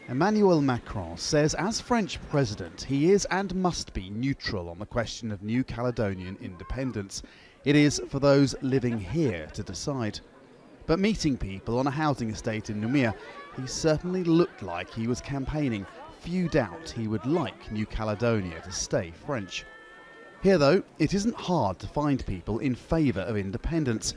Emmanuel Macron says as French president he is and must be neutral on the question of New Caledonian independence. It is for those living here to decide. But meeting people on a housing estate in Noumea, he certainly looked like he was campaigning. Few doubt he would like New Caledonia to stay French. Here though, it isn't hard to find people in favour of independence,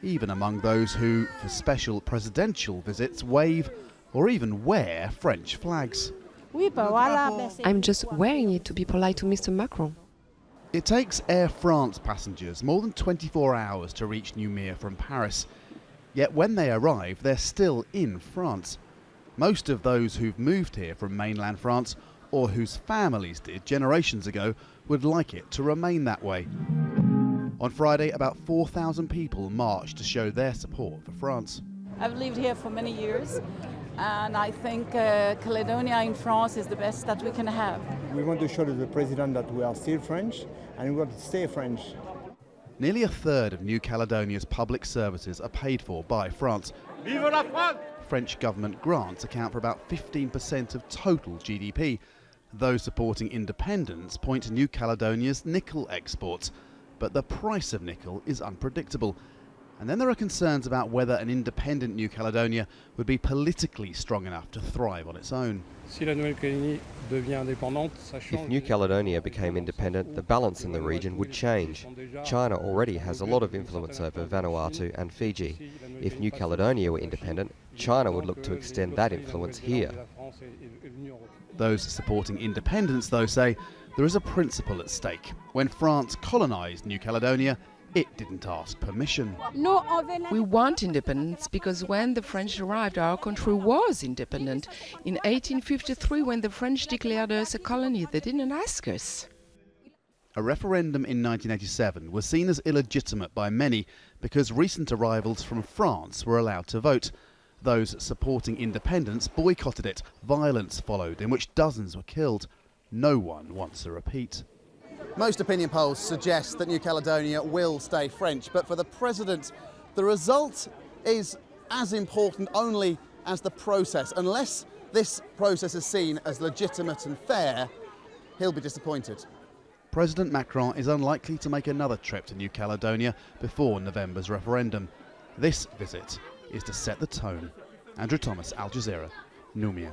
even among those who, for special presidential visits, wave or even wear French flags. I'm just wearing it to be polite to Mr. Macron. It takes Air France passengers more than 24 hours to reach Noumea from Paris. Yet when they arrive, they're still in France. Most of those who've moved here from mainland France, or whose families did generations ago, would like it to remain that way. On Friday, about 4,000 people marched to show their support for France. I've lived here for many years, and I think Caledonia in France is the best that we can have. We want to show to the President that we are still French, and we want to stay French. Nearly a third of New Caledonia's public services are paid for by France. Vive la France! French government grants account for about 15% of total GDP. Those supporting independence point to New Caledonia's nickel exports. But the price of nickel is unpredictable. And then there are concerns about whether an independent New Caledonia would be politically strong enough to thrive on its own. If New Caledonia became independent, the balance in the region would change. China already has a lot of influence over Vanuatu and Fiji. If New Caledonia were independent, China would look to extend that influence here. Those supporting independence, though, say there is a principle at stake. When France colonised New Caledonia, it didn't ask permission. We want independence because when the French arrived, our country was independent. In 1853, when the French declared us a colony, they didn't ask us. A referendum in 1987 was seen as illegitimate by many because recent arrivals from France were allowed to vote. Those supporting independence boycotted it. Violence followed, in which dozens were killed. No one wants a repeat. Most opinion polls suggest that New Caledonia will stay French, but for the president, the result is as important only as the process. Unless this process is seen as legitimate and fair, he'll be disappointed. President Macron is unlikely to make another trip to New Caledonia before November's referendum. This visit is to set the tone. Andrew Thomas, Al Jazeera, Noumea.